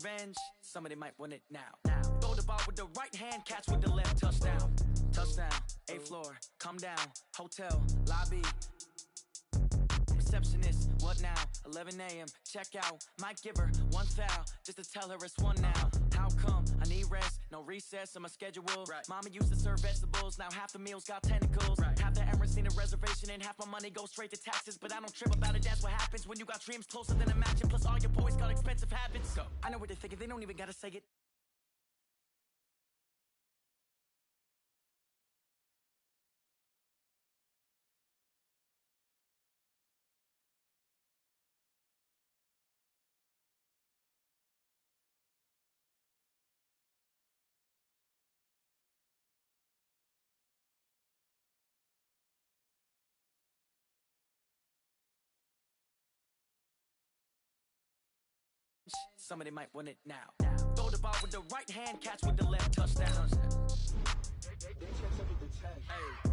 revenge. Somebody might want it now. Throw the ball with the right hand, catch with the left. Touchdown. Touchdown. 8th floor. Come down. Hotel. Lobby. Receptionist, what now? 11 a.m. Check out. Might give her one foul just to tell her it's one now. How come? I need rest, no recess on my schedule. Right. Mama used to serve vegetables, now half the meals got tentacles. Right. Half the Emirates seen a reservation and half my money goes straight to taxes. But I don't trip about it, that's what happens when you got dreams closer than a match. And plus all your boys got expensive habits. Go. I know what they're thinking, they don't even gotta say it. Somebody might want it now. Throw the ball with the right hand, catch with the left. Touchdown. Hey.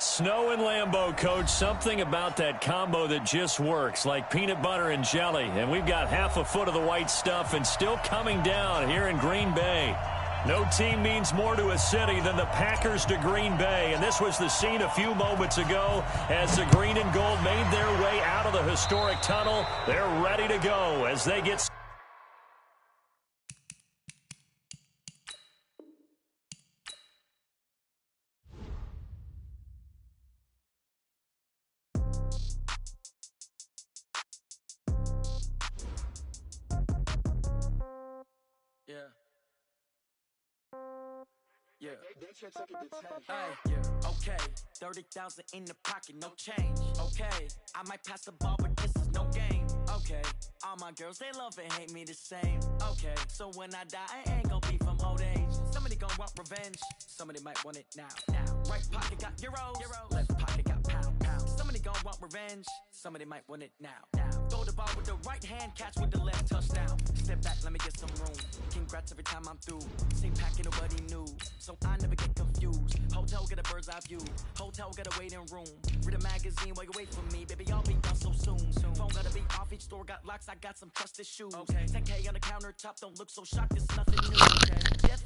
Snow and Lambeau, Coach. Something about that combo that just works, like peanut butter and jelly. And we've got half a foot of the white stuff and still coming down here in Green Bay. No team means more to a city than the Packers to Green Bay. And this was the scene a few moments ago as the green and gold made their way out of the historic tunnel. They're ready to go as they get... Okay, 30,000 in the pocket, no change. Okay, I might pass the ball, but this is no game. Okay, all my girls, they love and hate me the same. Okay, so when I die, I ain't gonna be from old age. Somebody gonna want revenge, somebody might want it now. Right pocket got euros, left pocket got pound. Somebody gonna want revenge, somebody might want it now. Throw the ball with the right hand, catch with the left. Touchdown. Step back, let me get some room. Congrats every time I'm through. Same packet, nobody knew, so I never get confused. Hotel get a bird's eye view. Hotel get a waiting room. Read a magazine while you wait for me. Baby, I'll be done so soon. Phone gotta be off. Each store got locks. I got some trusted shoes. Okay. 10K on the countertop. Don't look so shocked. It's nothing new. Okay. Yes.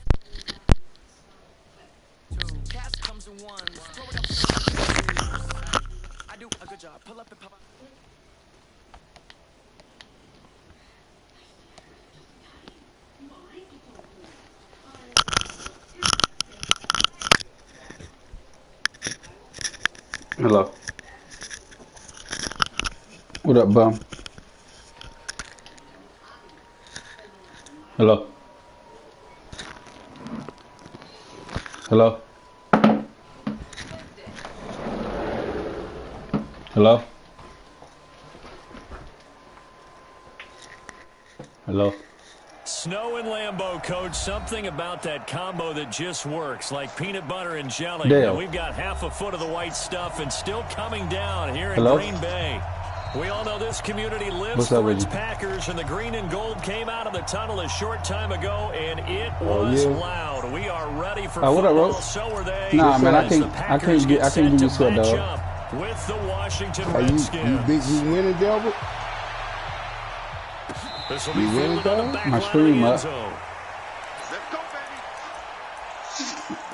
Two. Cash comes in one. Throw it up. I do a good job. Pull up and pop up. Hello. What up, bum? Hello. Hello. Hello. Hello. Snow and Lambeau, Coach. Something about that combo that just works, like peanut butter and jelly. Dale. And we've got half a foot of the white stuff and still coming down here in Hello? Green Bay. We all know this community lives What's up, for its Reggie? Packers, and the green and gold came out of the tunnel a short time ago, and it was loud. We are ready for what up, football. Rose? So are they. Nah, man, I as the can't Packers give you to sweat, match dog. up with the Washington Hey, you Redskins. think you winning, Delbert? This will be You winning, fielded on the dog? back My line of screen the end up. zone. Let's go,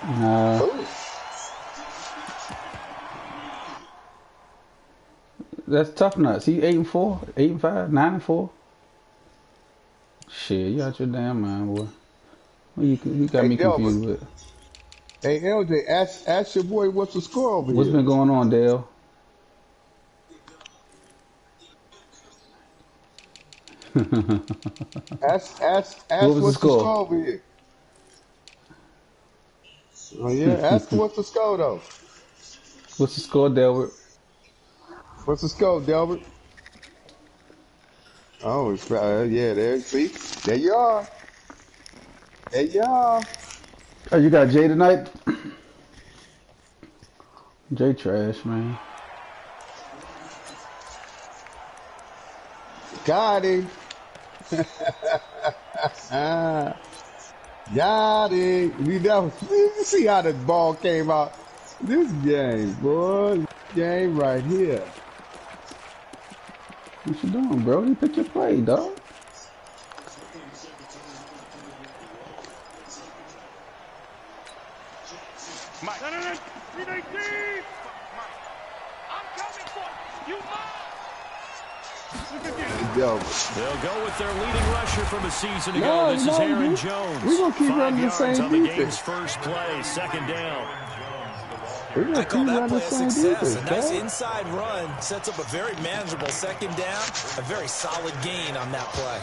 baby. Nah. That's tough nuts. He 8-4, 8-5, 9-4. Shit, you out your damn mind, boy. What you got me Delbert. confused with? Hey, LJ, ask your boy what's the score over What's here. been going on, Dale? What Ask was the what's the score? score over here. Oh yeah, ask what's the score though. What's the score, Delbert? What's the score, Delbert? Oh, it's yeah. There, see, there you are. There you are. Oh, you got Jay tonight? Jay trash, man. Got him. Got him. You see how the ball came out? This game, boy. This game right here. What you doing, bro? You pick your play, dog. Mike. No, Reboot. I'm coming for you. Yo. They'll go with their leading rusher from a season ago. No, This is Aaron Jones. We're going to keep 5 running the yards same on the game's defense. first play, second down. We're going to I keep call that running play the a same success. defense, A nice dog. inside run sets up a very manageable second down. A very solid gain on that play.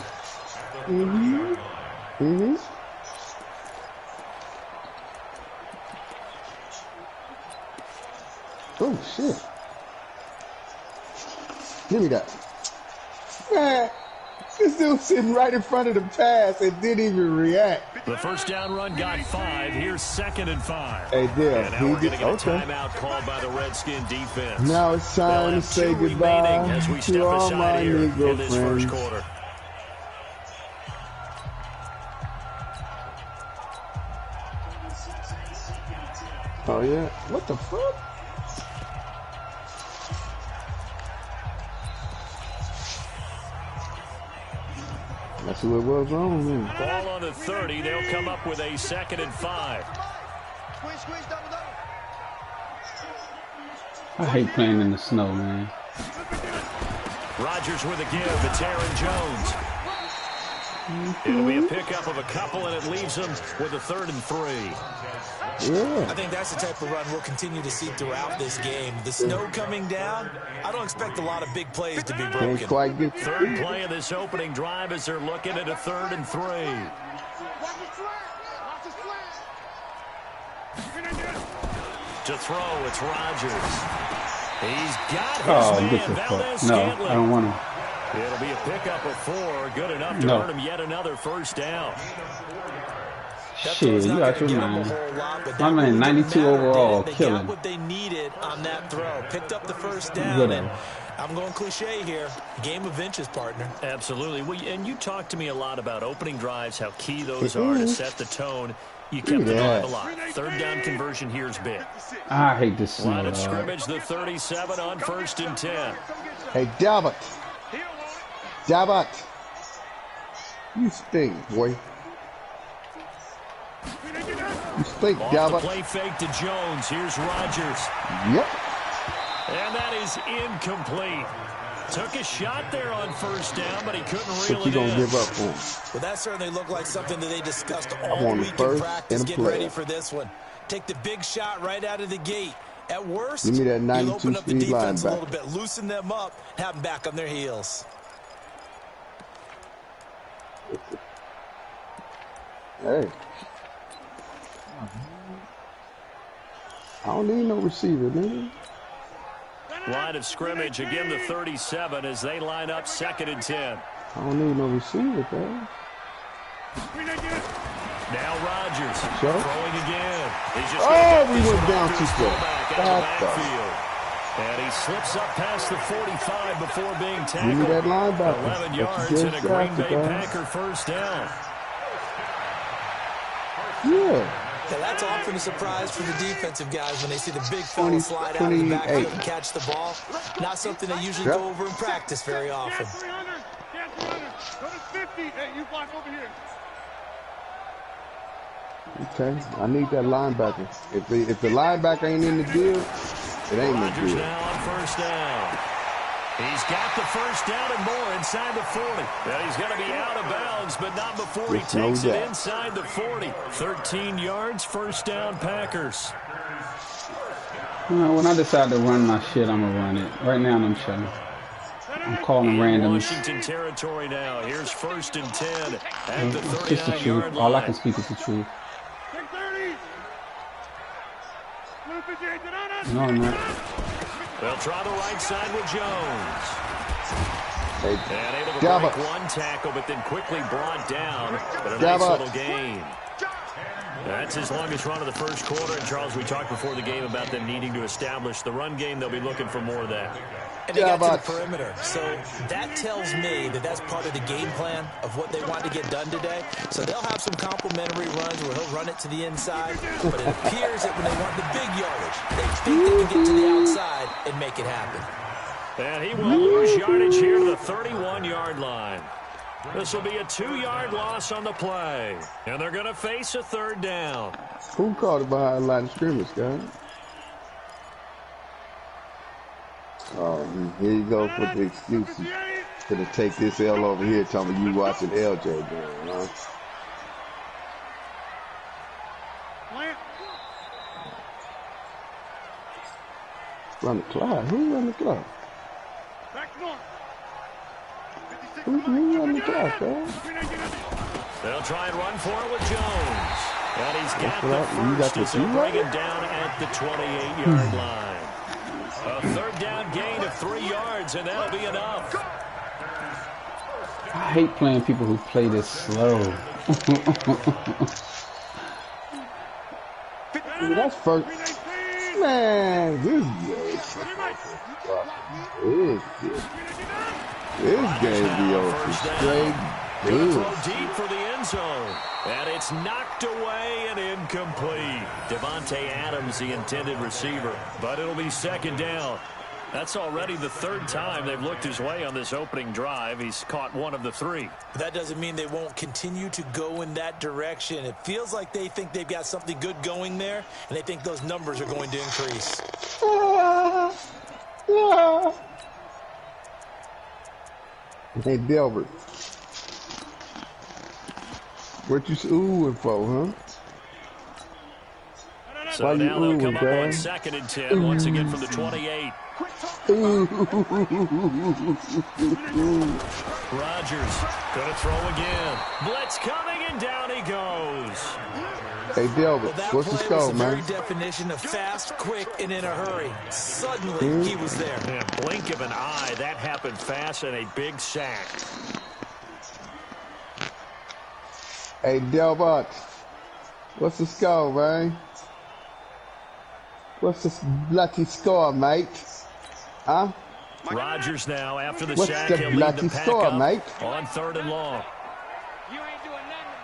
Oh, shit. Give me that. Man, this dude sitting right in front of the pass and didn't even react. The first down run got 5. Here's 2nd and 5. Hey, Dale. And now we're going to get a Okay. timeout called by the Redskin defense. Now it's time to say goodbye as we step to all aside my here Negro in this friends. first quarter. Oh, yeah. What the fuck? That's who it was wrong then. Ball on the 30. They'll come up with a 2nd and 5. I hate playing in the snow, man. Rodgers with a give. It's Aaron Jones. It'll be a pickup of a couple, and it leaves them with a 3rd and 3. Yeah. I think that's the type of run we'll continue to see throughout this game. The snow coming down, I don't expect a lot of big plays to be Can't broken. quite get Third play of this opening drive as they're looking at a 3rd and 3. To throw, it's Rodgers. He's got his Oh, get man, the fuck. Valdez No, Scantling. I don't want to. It'll be a pickup of 4, good enough to No. earn him yet another first down. Shit, you out your Get them a mind. whole lot, but My that man, really didn't 92 matter, overall, did it? They killing. got what they needed on that throw. Picked up the first down, Whatever. and I'm going cliche here. Game of inches, partner. Absolutely. Well, and you talked to me a lot about opening drives, how key those are to set the tone. You kept the drive alive. 3rd down conversion here is big. I hate this snow, Line of dog. scrimmage, the 37 on 1st and 10. Hey, Dabbit. Dabbit. You stink, boy. You stink, Off the Dabbit. play fake to Jones. Here's Rodgers. Yep. And that is incomplete. Took a shot there on 1st down, but he couldn't reel What you it gonna in. give up for him? Well, that certainly looked like something that they discussed I all want week the in first practice, and a getting player. ready for this one. Take the big shot right out of the gate. At worst, Give me that you'll 92 open up the speed defense a linebacker. little bit, loosen them up, have them back on their heels. Hey. I don't need no receiver, nigga. Line of scrimmage, again the 37 as they line up 2nd and 10. I don't need no receiver, bro. Now Rodgers Sure. throwing again. He's just Oh, we went down too far. back out of the backfield. And he slips up past the 45 before being Give me tackled. that linebacker. 11 that you yards just and a Green drafted, Bay dog. Packer first down. Yeah. Yeah, that's often a surprise for the defensive guys when they see the big fella slide out of the backfield 28. and catch the ball. Not something they usually Yep. go over in practice very often. Go to 50. Hey, you block over here. Okay. I need that linebacker. If the linebacker ain't in the deal, it ain't no Rodgers deal. now on 1st down. He's got the first down and more inside the 40. And he's going to be out of bounds, but not before he takes it inside the 40. 13 yards, first down, Packers. When I decide to run my shit, I'm going to run it. Right now, I'm chilling. I'm calling randoms. Washington territory now. Here's 1st and 10 at the 39-yard line. All I can speak is the truth. No, I'm not. They'll try the right side with Jones. And able to break one tackle, but then quickly brought down. But a nice little gain. That's his longest run of the first quarter. And, Charles, we talked before the game about them needing to establish the run game. They'll be looking for more of that. And they got to the perimeter. So that tells me that that's part of the game plan of what they want to get done today. So they'll have some complimentary runs where he'll run it to the inside. But it appears that when they want the big yardage, they think they can get to the outside and make it happen. And he will lose yardage here to the 31-yard line. This will be a 2-yard loss on the play. And they're going to face a 3rd down. Who called it behind the line of scrimmage, guys? Oh, here you go for the excuses. Gonna take this L over here, telling me you watching LJ game, huh? Run the clock. Who run the clock? Who run the clock, man? They'll try and run for it with Jones. And he's got the first as they'll bring him down at the 28-yard line. A 3rd down gain of 3 yards, and that'll be enough. I hate playing people who play this slow. That's first. Man, this game be over straight good. Deep for the end zone. And it's knocked away and incomplete. Devontae Adams, the intended receiver. But it'll be 2nd down. That's already the 3rd time they've looked his way on this opening drive. He's caught one of the 3. But that doesn't mean they won't continue to go in that direction. It feels like they think they've got something good going there, and they think those numbers are going to increase. Hey, Delbert. What you oohing for, huh? So now they'll come up on 2nd and 10 once again from the 28. Rodgers going to throw again. Blitz coming, and down he goes. Hey, Delbert, what's the score, man? Very definition of fast, quick, and in a hurry. Suddenly, he was there. Yeah, blink of an eye. That happened fast, and a big sack. Hey, Delbert, what's the score, man? What's the bloody score, mate? Huh? Rodgers now, after the What's sack, the he'll lead bloody the pack score, up mate? on 3rd and long. You ain't doing nothing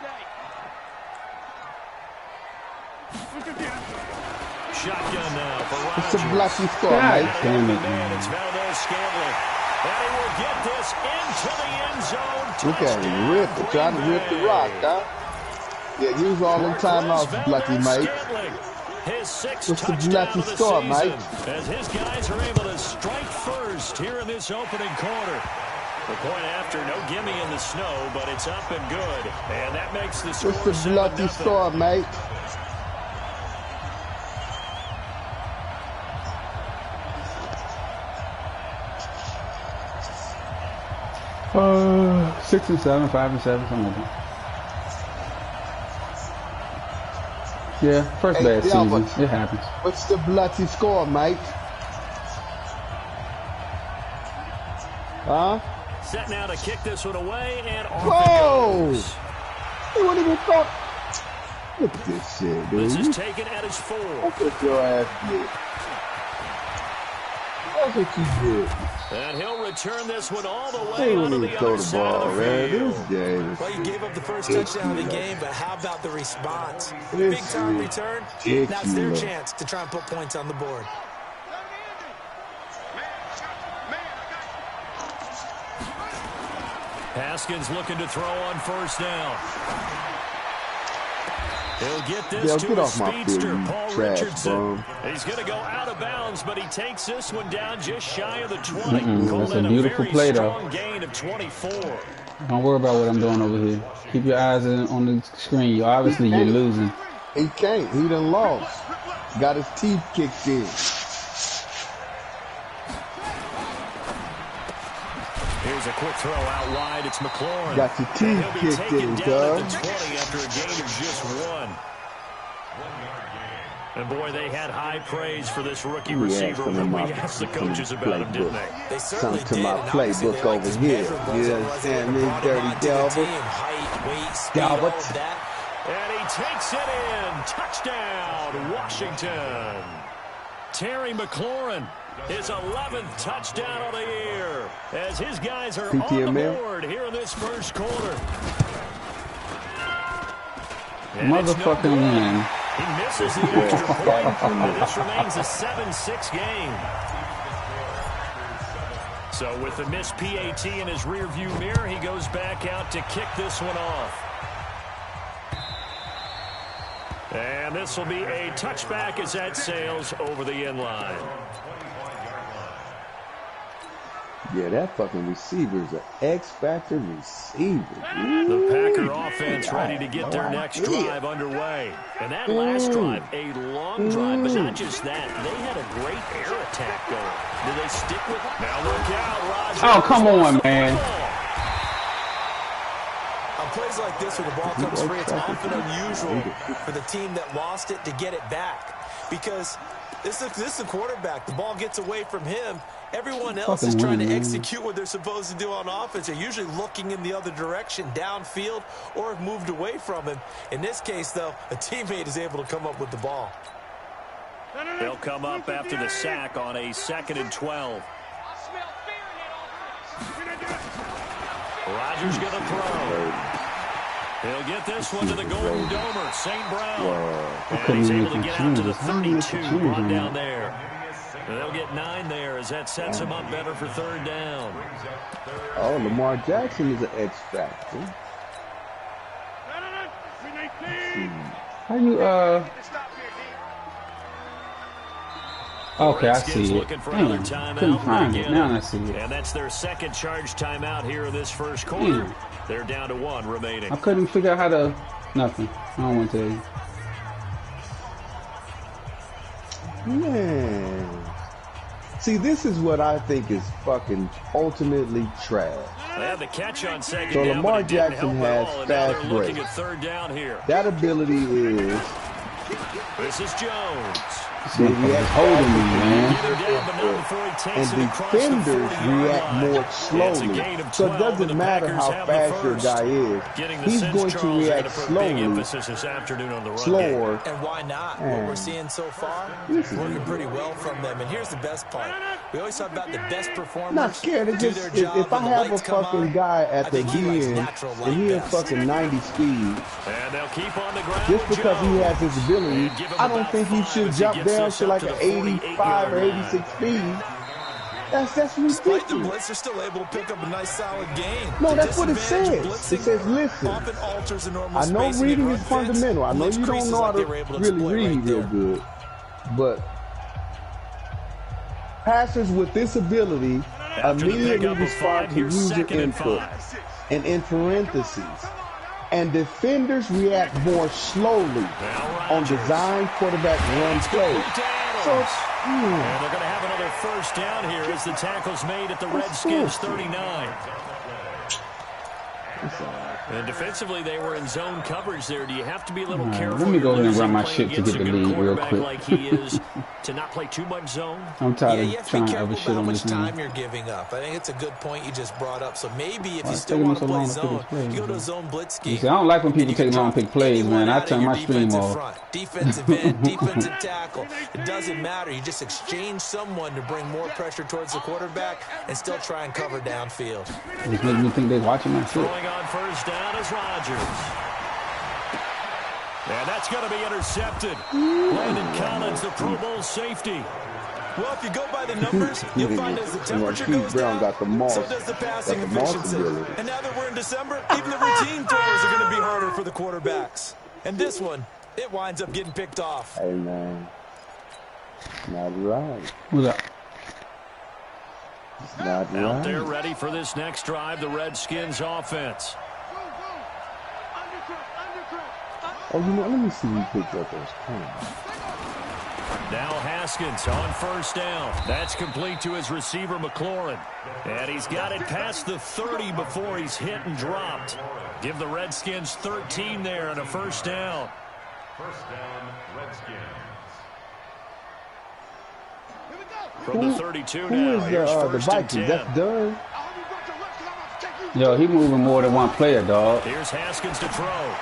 today. Shotgun now for Rodgers. What's the bloody score, mate? Damn it, It's Valdez-Scantling. And he will get this into the end zone. Look at him, trying to rip the rock, huh? Yeah, use all them timeouts, bloody mate. His 6th What's the touchdown bloody of the score, season, mate? as his guys are able to strike first here in this opening quarter. The point after, no gimme in the snow, but it's up and good. And that makes the score What's the bloody 7-0. score, mate? Uh, 6 and 7, 5 and 7, something like that. Yeah, first bad season. It happens. What's the bloody score, mate? Huh? Set now to kick this one away, and off Whoa! it goes. He wouldn't even thought. Look at this shit, dude. This is taken at his 4. That's what your ass did. That's what you did. And he'll return this one all the way They onto wouldn't the even throw other the side ball, of the man. field. This game is Well, you gave up the first touchdown of the game, but how about the response? This Big time is return. ridiculous. Now it's their chance to try and put points on the board. Haskins looking to throw on 1st down. He'll get this to get a off my field, speedster, you Paul trash Richardson. bum. He's going to go out of bounds, but he takes this one down just shy of the 20. That's a beautiful play, though. Gain of 24. Don't worry about what I'm doing over here. Keep your eyes on the screen. Obviously, you're losing. He can't. He done lost. Got his teeth kicked in. Here's a quick throw out wide. It's McLaurin. Got your teeth kicked in, dog. 20 after a gain of just 1. And boy, they had high praise for this rookie receiver when we asked the coaches about him, didn't they? They certainly Come to did. my playbook over here. You understand me, Dirty Delbert? Height, weight, speed, all of that. And he takes it in. Touchdown, Washington. Terry McLaurin, his 11th touchdown of the year, as his guys are on the board here in this first quarter. Motherfucking win. He misses the extra point, and this remains a 7-6 game. So with the missed PAT in his rearview mirror, he goes back out to kick this one off. And this will be a touchback as that sails over the end line. Yeah, that fucking receiver is an X-Factor receiver. The Packer offense ready to get their next drive underway. And that last drive, a long drive, but not just that. They had a great air attack going. Did they stick with it? Now look out, Roger. Oh, come on, man. On plays like this where the ball comes free, it's often unusual for the team that lost it to get it back. Because this is a quarterback. The ball gets away from him. Everyone else is trying to execute what they're supposed to do on offense. They're usually looking in the other direction, downfield, or have moved away from him. In this case, though, a teammate is able to come up with the ball. They'll come up after the sack on a 2nd and 12. Rodgers going to throw. He'll get this one to the Golden Domer, St. Brown. And he's able to get out to the 32, brought down there. And they'll get 9 there as that sets him up better for 3rd down. Oh, Lamar Jackson is an X-Factor. How you, okay, I see it. Damn, couldn't find it. Now I see it. And that's their 2nd charge timeout here in this first quarter. They're down to 1 remaining. I couldn't figure out how to... Nothing. I don't want to tell you. Man. See, this is what I think is fucking ultimately trash. They have the catch on 2nd So down, Lamar Jackson has fast break. At 3rd down here. That ability is... This is Jones. They react holding me, man. And defenders react more slowly. So it doesn't matter how fast your guy is. He's going to react slowly, slower. And why not? What we're seeing so far, working pretty well from them. And here's the best part. We always talk about the best performers. Not scared. It's just, if I have a fucking guy at the end and he has fucking 90 speed, just because he has his ability, I don't think he should jump down to like an 85 or 86 speed. That's ridiculous. Despite the blitz, they're still able to pick up a nice solid gain. No, that's what it says. It says, listen, I know reading is fundamental. I know you don't know how to really read real good, but passers with this ability immediately respond to user input and in parentheses. And defenders react more slowly on design quarterback run plays. So, and they're going to have another 1st down here as the tackle's made at the Redskins 39. And defensively, they were in zone coverage there. Do you have to be a little careful? Let me go ahead and run my shit to get the lead real quick. Like he is to not play too much zone. I'm tired you of have to trying be to careful shit about how on much this time man. you're giving up. I think it's a good point you just brought up. So maybe if you still want to play zone, you go to a zone blitz scheme. See, I don't like when people take long pick plays, man. I turn my stream off. Defensive end, defensive tackle. It doesn't matter. You just exchange someone to bring more pressure towards the quarterback and still try and cover downfield. It makes me think they're watching my shit. Throwing on 1st down is Rodgers. And that's going to be intercepted. Landon Collins, the Pro Bowl safety. Well, if you go by the numbers, you'll find as the temperature goes down, so does the passing efficiency. And now that we're in December, even the routine throws are going to be harder for the quarterbacks. And this one, it winds up getting picked off. Hey, man. Not right. Who's up? Not right. Out there ready for this next drive, the Redskins offense. Oh, you know, let me see who picked up those points. Now Haskins on first down. That's complete to his receiver, McLaurin. And he's got it past the 30 before he's hit and dropped. Give the Redskins 13 there and a first down. First down, Redskins. From the 32 who now, is here's the first and Vikings? 10. That's done. Yo, he moving more than one player, dog. Here's Haskins to throw.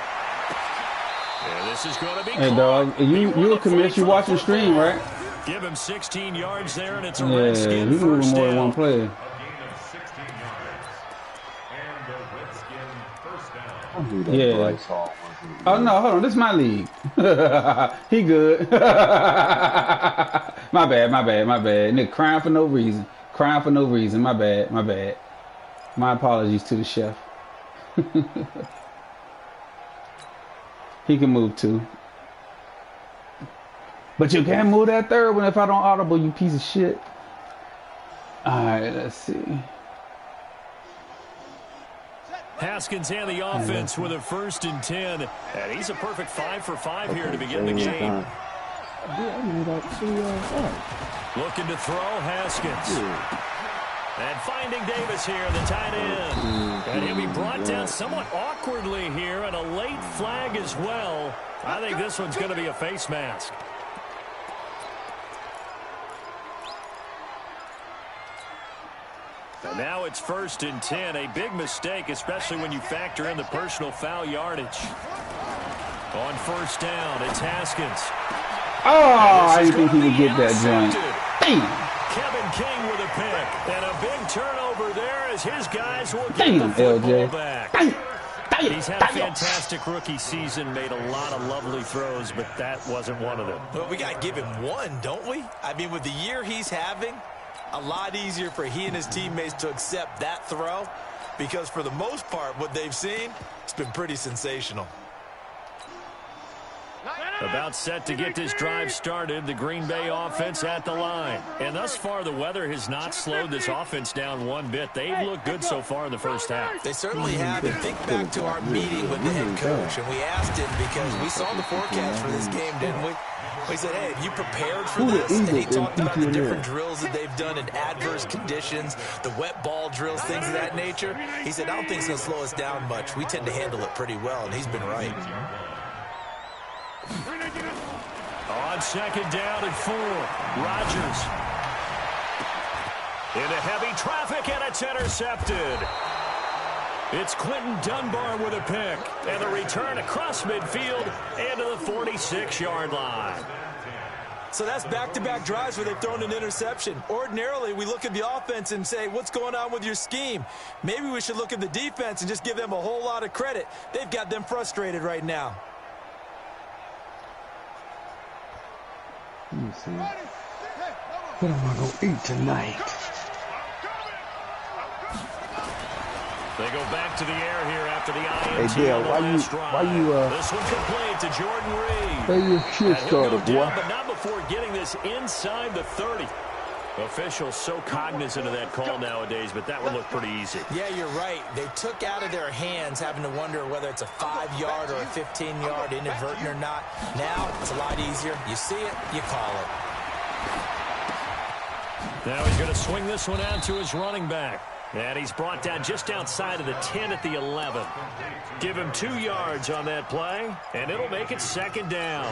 And this is going to be Hey, dog, you a commissioner, you watching stream, right? Give him 16 yards there, and it's a Yeah, Redskin he moving first more than down. one player. Yeah. Oh, no, hold on. This is my league. He good. My bad. Nigga crying for no reason. My bad. My apologies to the chef. He can move too. But you can't move that third one if I don't audible, you piece of shit. Alright, let's see. Haskins and the offense with a 1st and 10. And he's a perfect 5 for 5 here to begin the game. Looking to throw, Haskins. And finding Davis here, the tight end. And he'll be brought down somewhat awkwardly here, and a late flag as well. I think this one's going to be a face mask. And now it's 1st and 10. A big mistake, especially when you factor in the personal foul yardage. On first down, it's Haskins. Oh, I didn't think he would get that joint. Damn. Kevin King with a pick. And a big turnover there as his guys will get Damn, the football LJ. back. Damn. He's had a fantastic rookie season, made a lot of lovely throws, but that wasn't one of them. Well, we got to give him one, don't we? I mean, with the year he's having, a lot easier for he and his teammates to accept that throw because for the most part, what they've seen, it's been pretty sensational. About set to get this drive started, the Green Bay offense at the line. And thus far, the weather has not slowed this offense down one bit. They've looked good so far in the first half. They certainly have. And think back to our meeting with the head coach, and we asked him because we saw the forecast for this game, didn't we? We said, hey, have you prepared for this? And he talked about the different drills that they've done in adverse conditions, the wet ball drills, things of that nature. He said, I don't think it's going to slow us down much. We tend to handle it pretty well, and he's been right. On second down and 4, Rodgers. Into heavy traffic, and it's intercepted. It's Quentin Dunbar with a pick, and the return across midfield and to the 46-yard line. So that's back-to-back drives where they've thrown an interception. Ordinarily, we look at the offense and say, what's going on with your scheme? Maybe we should look at the defense and just give them a whole lot of credit. They've got them frustrated right now. Let me see. What am I going to eat tonight? They go back to the air here after the INT. Hey, Dale, why you, this one complete to Jordan Reed. Where you shit started, boy? But not before getting this inside the 30. Officials so cognizant of that call nowadays, but that would look pretty easy. Yeah, you're right. They took out of their hands having to wonder whether it's a 5-yard or a 15-yard inadvertent or not. Now, it's a lot easier. You see it, you call it. Now he's going to swing this one out to his running back. And he's brought down just outside of the 10 at the 11. Give him 2 yards on that play, and it'll make it second down.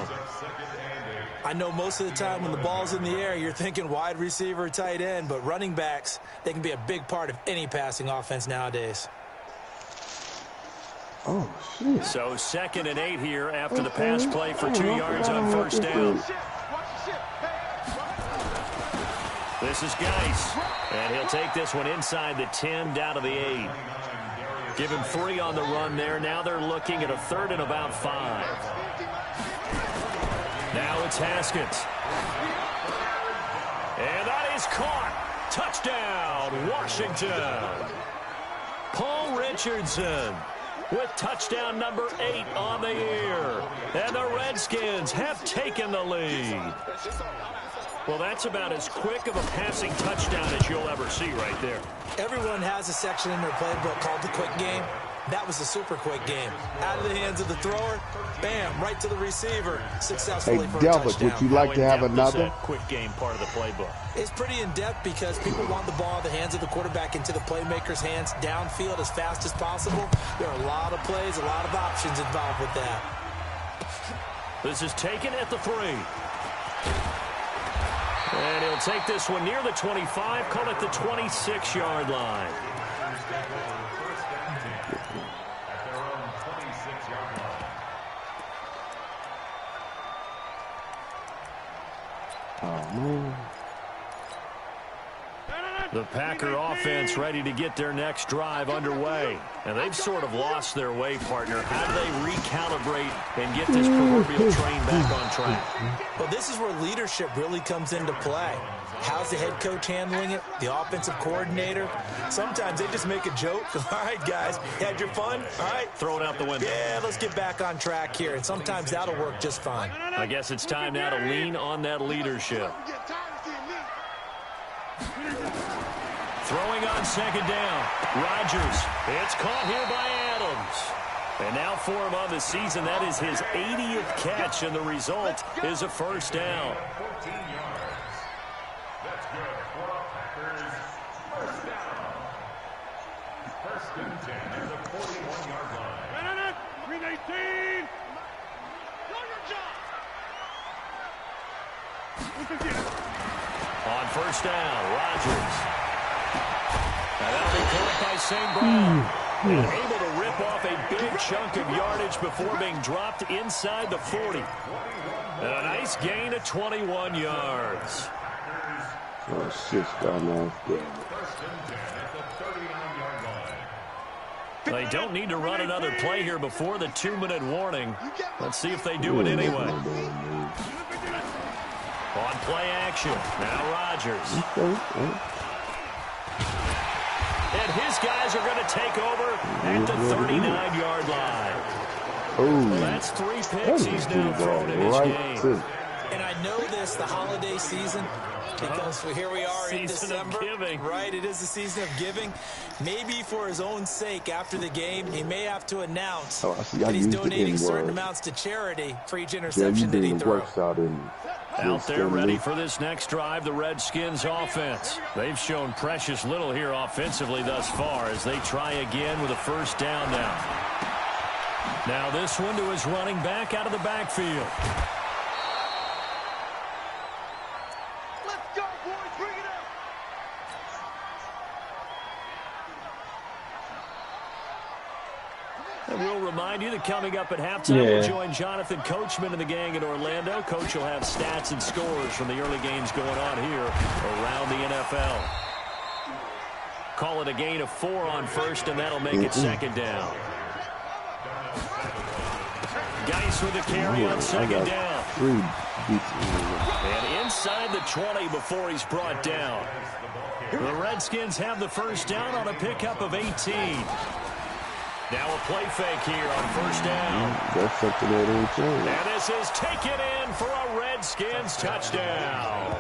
I know most of the time when the ball's in the air, you're thinking wide receiver, tight end, but running backs, they can be a big part of any passing offense nowadays. Oh, shit. So 2nd and 8 here after the pass play for 2 yards on first down. This is Geis, and he'll take this one inside the 10 down to the 8. Give him 3 on the run there. Now they're looking at a 3rd and about 5. Now it's Haskins. And that is caught. Touchdown, Washington. Paul Richardson. with touchdown number 8 on the year. And the Redskins have taken the lead. Well, that's about as quick of a passing touchdown as you'll ever see right there. Everyone has a section in their playbook called the quick game. That was a super quick game. Out of the hands of the thrower, bam, right to the receiver, successfully for a touchdown. Would you like to have another quick game part of the playbook? It's pretty in-depth because people want the ball in the hands of the quarterback into the playmaker's hands downfield as fast as possible. There are a lot of plays, a lot of options involved with that. This is taken at the 3. And he'll take this one near the 25, call it the 26-yard line. The Packer offense ready to get their next drive underway. And they've sort of lost their way, partner. How do they recalibrate and get this proverbial train back on track? Well, this is where leadership really comes into play. How's the head coach handling it? The offensive coordinator? Sometimes they just make a joke. All right, guys, had your fun? All right. Throw it out the window. Yeah, let's get back on track here. And sometimes that'll work just fine. I guess it's time now to lean on that leadership. Throwing on second down. Rodgers. It's caught here by Adams. And now for him on the season, that is his 80th catch, and the result is a first down. 14 yards. That's good for the Packers. First down. First and 10 at the 41-yard line. 318. Do your job. On first down, Rodgers. And that'll be caught by St. Brown. And able to rip off a big chunk of yardage before being dropped inside the 40. And a nice gain of 21 yards. Oh, shit, dumbass. They don't need to run another play here before the 2-minute warning. Let's see if they do it anyway. On play action, now Rodgers. And his guys are going to take over at the 39-yard line. Well, that's 3 picks he's now thrown in his game. And I know this, the holiday season, because here we are in December. Right, it is the season of giving. Maybe for his own sake, after the game, he may have to announce that he's donating certain amounts to charity for each interception that he threw. Out there ready for this next drive, the Redskins offense. They've shown precious little here offensively thus far as they try again with a first down now. Now this one to his running back out of the backfield. Let's go, boys. Bring it up. And we'll remind you that coming up at halftime, we'll join Jonathan Coachman and the gang in Orlando. Coach will have stats and scores from the early games going on here around the NFL. Call it a gain of 4 on first, and that'll make it second down. Geis with a carry on second down. And inside the 20 before he's brought down. The Redskins have the first down on a pickup of 18. Now a play fake here on first down. That's something that ain't changed. And this is taken in for a Redskins touchdown.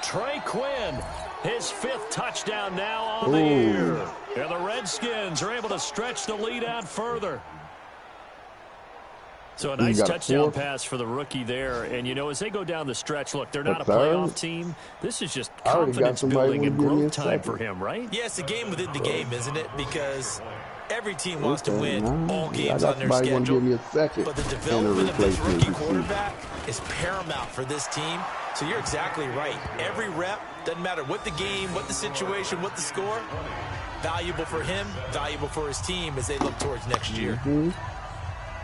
Trey Quinn, his 5th touchdown now on the year. And the Redskins are able to stretch the lead out further. So a nice touchdown pass for the rookie there. And, you know, as they go down the stretch, look, they're not a playoff team. This is just confidence building and growth time for him, right? Yeah, it's a game within the game, isn't it? Because every team wants to win all games on their schedule. But the development of this rookie quarterback is paramount for this team. So you're exactly right. Every rep, doesn't matter what the game, what the situation, what the score, valuable for him, valuable for his team as they look towards next year.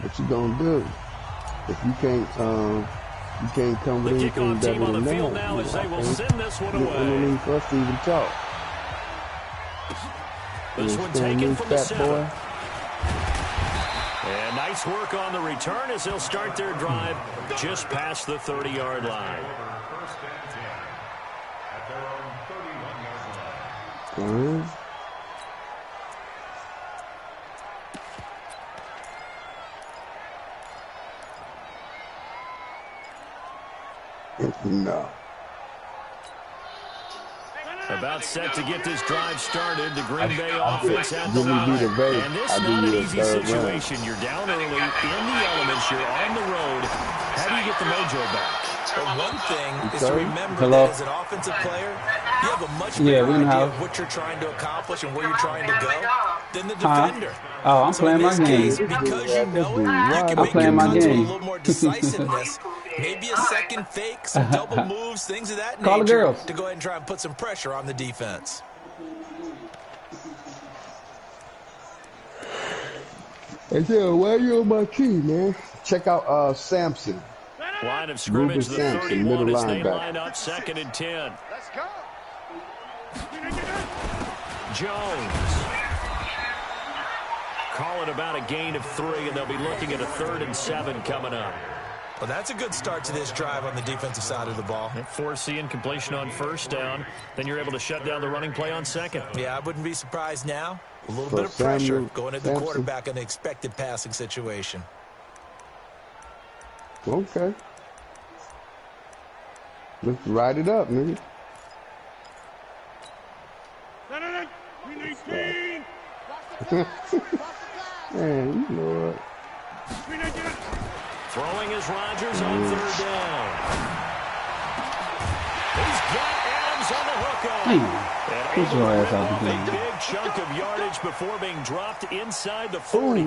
What you gonna do if you can't come with anything better than that? Field now as they will send this one away. No need for us to even talk. This one taken from the center. And nice work on the return as they'll start their drive just past the 30-yard line. No. About set to get this drive started. The Green Bay offense at the line. And this is not an easy situation. Round. You're down early, in the elements, you're on the road. How do you get the mojo back? Well, one thing is to remember that as an offensive player, you have a much better idea of what you're trying to accomplish and where you're trying to go than the defender. Oh, I'm playing my game. Because you know it, you can make your cuts with a little more decisiveness. Maybe a second fake, some double moves, things of that nature to go ahead and try and put some pressure on the defense. Hey, Joe, why are you on my team, man? Check out Sampson. Line of scrimmage, the 31 as they line up, 2nd and 10. Let's go. Jones. Call it about a gain of 3, and they'll be looking at a 3rd and 7 coming up. Well, that's a good start to this drive on the defensive side of the ball. Force the incompletion on 1st down. Then you're able to shut down the running play on 2nd. Yeah, I wouldn't be surprised now. A little bit of pressure going at the quarterback in an expected passing situation. Okay. Let's ride it up, nigga. Man, you know what? Throwing is Rodgers on 3rd down. He's got Adams on the hook. Push your ass out the game. A big chunk of yardage before being dropped inside the 40.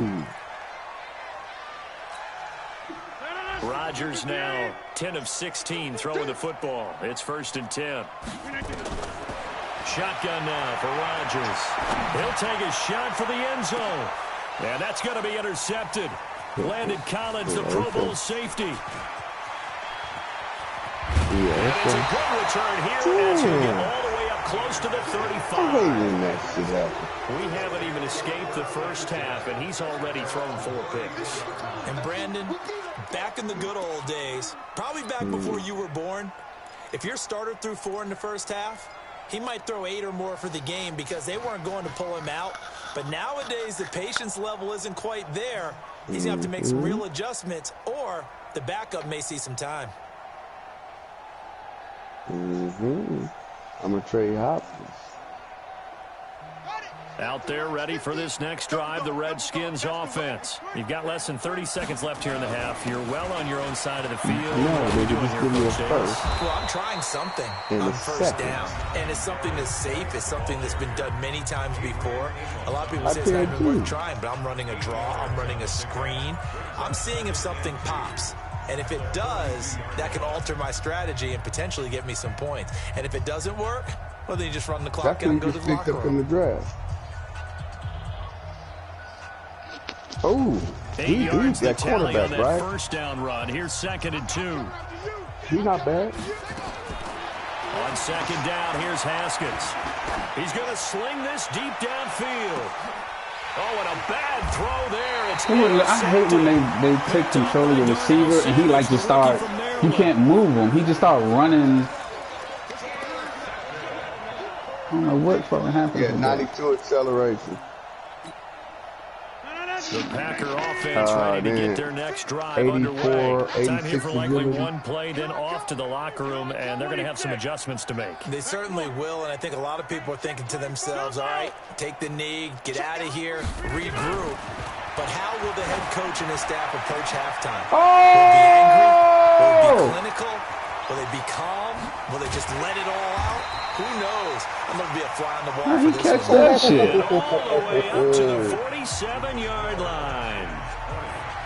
Rodgers now 10 of 16 throwing the football. It's 1st and 10. Shotgun now for Rodgers. He'll take a shot for the end zone. And that's going to be intercepted. Landon Collins, the Pro Bowl safety. And it's a good return here as he'll get all the way up close to the 35. We haven't even escaped the first half, and he's already thrown 4 picks. And Brandon, back in the good old days, probably back before you were born, if your starter threw 4 in the first half, he might throw 8 or more for the game because they weren't going to pull him out. But nowadays, the patience level isn't quite there. He's going to have to make some real adjustments, or the backup may see some time. I'm going to trade Hopkins. Out there ready for this next drive, the Redskins offense. You've got less than 30 seconds left here in the half. You're well on your own side of the field. No, they just give me a first. Well, I'm trying something on 1st down. And it's something that's safe. It's something that's been done many times before. A lot of people say it's not even worth trying, but I'm running a draw. I'm running a screen. I'm seeing if something pops. And if it does, that can alter my strategy and potentially get me some points. And if it doesn't work, well, then you just run the clock out and go to the locker room. In the draft. Oh, 8 yards that quarterback, on that right? 1st down run. Here's 2nd and 2. He's not bad. On 2nd down, here's Haskins. He's going to sling this deep downfield. Oh, and a bad throw there. I hate when they take control of the receiver and he like just start. You can't move him. He just start running. I don't know what fucking happened. Yeah, 92 acceleration. The Packer offense ready to get their next drive underway. Time here for likely 1 play, then off to the locker room, and they're going to have some adjustments to make. They certainly will, and I think a lot of people are thinking to themselves, all right, take the knee, get out of here, regroup. But how will the head coach and his staff approach halftime? Will they be angry? Will they be clinical? Will they be calm? Will they just let it all out? Who knows? I'm going to be a fly on the wall for this catch that shit. All the way up to the 47-yard line.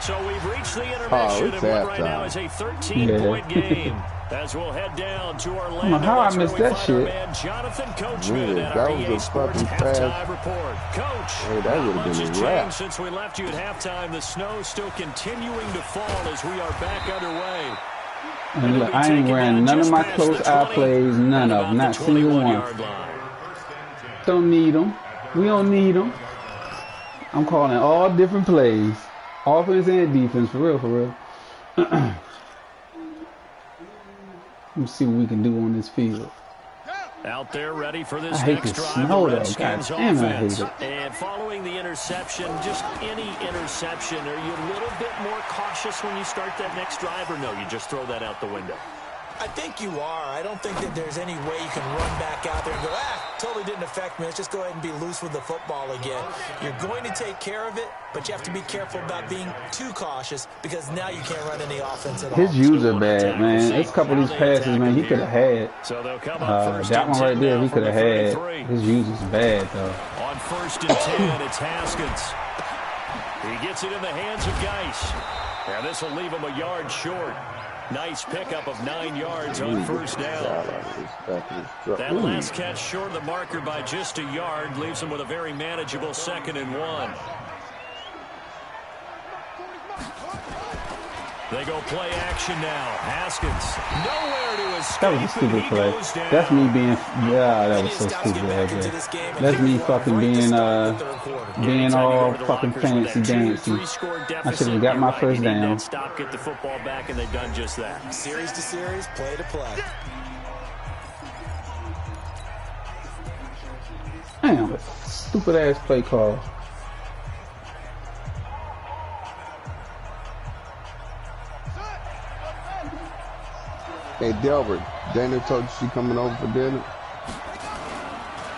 So we've reached the intermission, and what right now is a 13-point game. As we'll head down to Orlando. How I missed that shit. Jonathan Coachman at our EA Sports halftime report. Coach, not much has changed since we left you at halftime. The snow still continuing to fall as we are back underway. And look, I ain't wearing none of my close eye plays, none of them, not single one. Don't need them. We don't need them. I'm calling all different plays, offense and defense, for real, for real. Let's see what we can do on this field. Out there ready for this next drive, the Redskins offense. And following the interception, just any interception, are you a little bit more cautious when you start that next drive, or no, you just throw that out the window? I think you are. I don't think that there's any way you can run back out there and go, totally didn't affect me. Let's just go ahead and be loose with the football again. You're going to take care of it, but you have to be careful about being too cautious because now you can't run any offense at all. His views are bad, man. There's a couple of these passes, man, he could have had. That one right there, he could have had. His views is bad, though. On 1st and 10, it's Haskins. He gets it in the hands of Geis. Now this will leave him a yard short. Nice pickup of 9 yards on 1st down. That last catch short of the marker by just a yard leaves him with a very manageable 2nd and 1. They go play action now. Haskins nowhere to escape. That was a stupid play. That's me being, that was so stupid right there. That's me fucking being all fucking fancy dancy. I should have got my 1st down. Stop, get the football back, and they've done just that. Series to series, play to play. Damn, stupid ass play call. Hey, Delbert, Dana told you she coming over for dinner.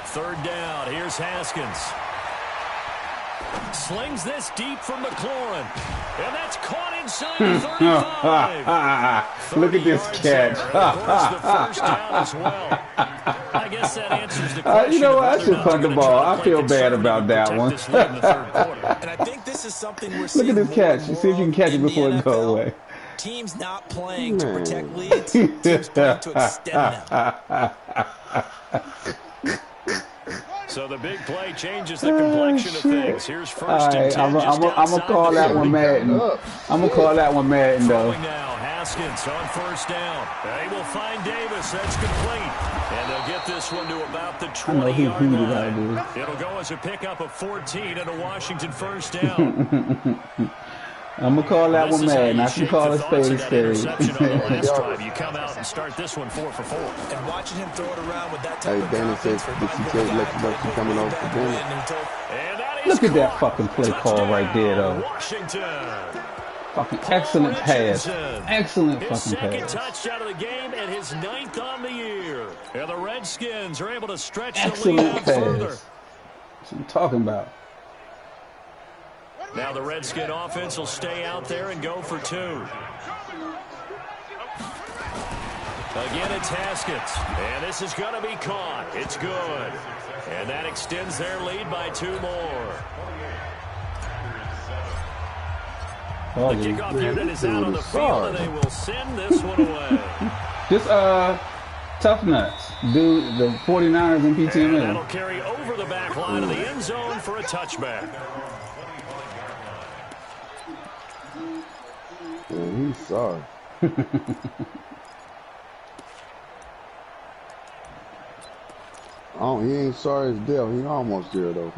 3rd down. Here's Haskins. Slings this deep from McLaurin. And that's caught inside the 35. Look at this catch. The 1st down as well. I guess that answers the question. You know what? I should punt the ball. I feel bad about that one. And I think this is something we're seeing. Look at this catch. You see if you can catch it before it goes away. Teams not playing to protect leads, teams playing to extend them. So the big play changes the complexion of things. Here's 1st and 10. I'm going to call that one Madden. I'm going to call that one Madden, though. Now, Haskins on 1st down. They will find Davis. That's complete. And they'll get this one to about the 20-yard line. It'll go as a pickup of 14 and a Washington 1st down. I'm going to call that one Madden. I can call it spade. You come out and start this one 4 for 4. And watching him throw it around with that type of Dana said, did she tell you let you know she's coming over for dinner? Look at that fucking play call right there, though. Washington. Fucking excellent pass. Excellent his fucking second pass. touchdown of the game and his 9th on the year. And the Redskins are able to stretch the lead Excellent out pass. further. That's what I'm talking about. Now the Redskin offense will stay out there and go for 2. Again, it's Haskins. And this is going to be caught. It's good. And that extends their lead by 2 more. The kickoff unit is out on the field, and they will send this one away. Just tough nuts. Do the 49ers and PTML. And that'll carry over the back line of the end zone for a touchback. Yeah, he's sorry. Oh, he ain't sorry as Dale. He almost there, though.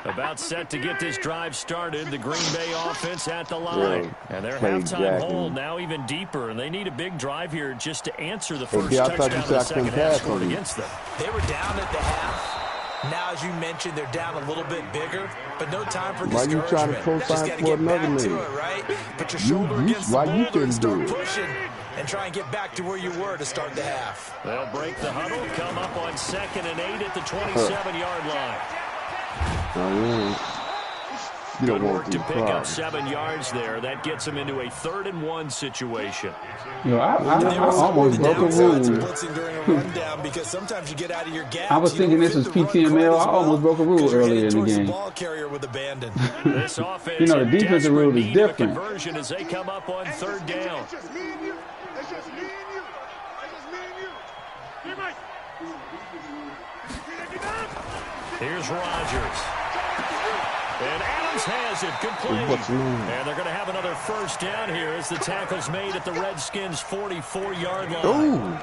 About set to get this drive started. The Green Bay offense at the line. And their halftime hole now even deeper. And they need a big drive here just to answer the first touchdown of the second half scored against them. They were down at the half. Now, as you mentioned, they're down a little bit bigger, but no time for discouragement. Why you trying to co-sign for another man? Right? Put your shoulder against the boulder and start pushing and try and get back to where you were to start the half. They'll break the huddle, come up on 2nd and 8 at the 27-yard line. Good work to pick up 7 yards there. That gets them into a 3rd and 1 situation. Yo, I almost broke a rule. I was thinking this was PTML. I almost broke a rule earlier in the game. This offense you know, the defensive rule is different. Conversion as they come up on 3rd down. Here's Rodgers. And Adams has it complete. And they're going to have another 1st down here as the tackle's made at the Redskins' 44-yard line. Ooh.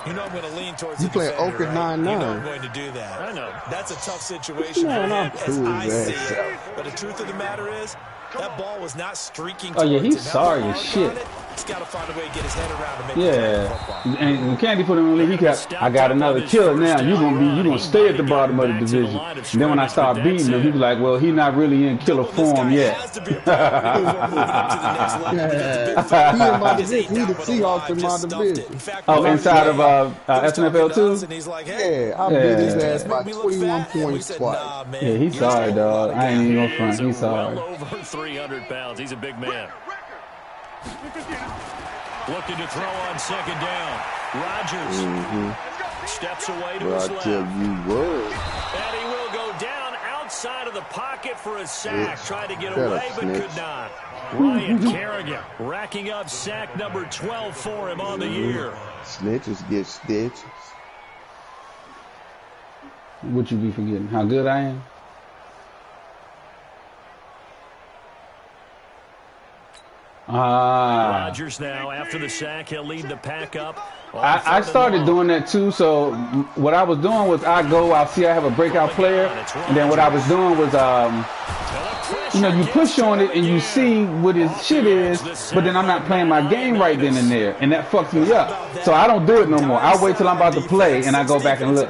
You know I'm going to lean towards you play Oak at 9-9. You know I'm going to do that. I know. That's a tough situation for him, as I see it. But the truth of the matter is, that ball was not streaking towards Oh, yeah, he's it. sorry as shit. He's got to find a way to get his head around to make yeah. And when Candy put him in the league, he got, I got another killer now. You gonna stay at the bottom of the division. And then when I start beating him, he was like, well, he's not really in killer form yet. He in my division. He the Seahawks in my division. Oh, inside of MNFL too? Yeah, I beat his ass by 21 points twice. Yeah, he's sorry, dog. I ain't even gonna front. He's sorry. Well over 300 pounds. He's a big man. Looking to throw on second down. Rodgers steps away to his left. You would. And he will go down outside of the pocket for a sack. Tried to get away, but could not. Ryan Kerrigan racking up sack number 12 for him on the year. Snitches get stitches. What you be forgetting? How good I am? Rodgers now, after the sack, he'll lead the pack up. I started doing that too. So what I was doing was I'll see I have a breakout player, and then what I was doing was you push on it and you see what his shit is, but then I'm not playing my game right then and there, and that fucks me up. So I don't do it no more. I wait till I'm about to play and I go back and look.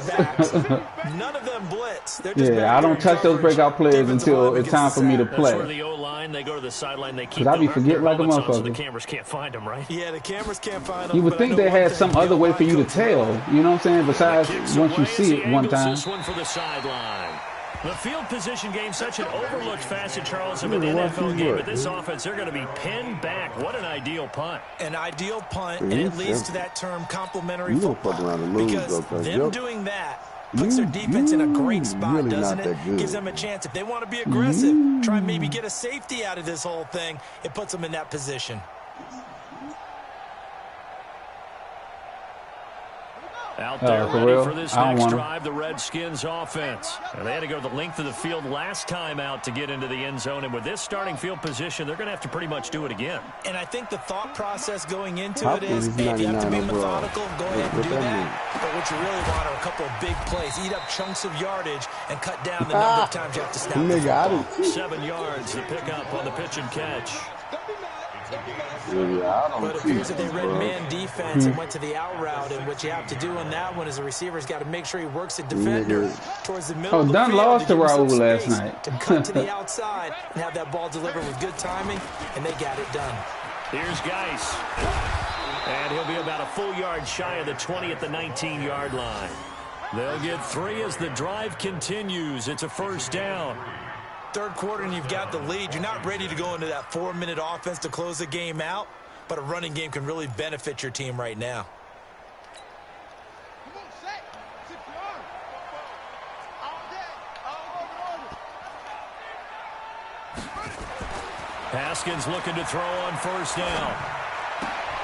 None of them blitz. Yeah, I don't touch those breakout players until it's time for me to play. They go to the sideline. They keep. Cause I be forgetting like a motherfucker. So the cameras can't find them, right? Yeah, the cameras can't find them. You would think they had some other way for you to tell. You know what I'm saying? Besides once you see it one time. This one for the sideline. The field position game, such an overlooked facet, Charles, of an NFL game. But this offense, they're going to be pinned back. What an ideal punt. An ideal punt, and it leads to that term complimentary football. Because them doing that puts their defense in a great spot, doesn't it? Gives them a chance. If they want to be aggressive, try and maybe get a safety out of this whole thing, it puts them in that position. Out there ready for this next drive, the Redskins offense. And they had to go the length of the field last time out to get into the end zone. And with this starting field position, they're going to have to pretty much do it again. And I think the thought process going into it is, hey, if you have to be methodical, go ahead and do that. But what you really want are a couple of big plays. Eat up chunks of yardage and cut down the number of times you have to snap the football. 7 yards, the pickup on the pitch and catch. But it appears that they read man defense and went to the out route, and what you have to do on that one is the receiver's got to make sure he works the defender towards the middle of the field. Lost to Raul last night. To cut to the outside and have that ball delivered with good timing, and they got it done. Here's Geis. And he'll be about a full yard shy of the 20 at the 19-yard line. They'll get 3 as the drive continues. It's a first down. Third quarter and you've got the lead. You're not ready to go into that 4-minute offense to close the game out, but a running game can really benefit your team right now. Haskins looking to throw on first down.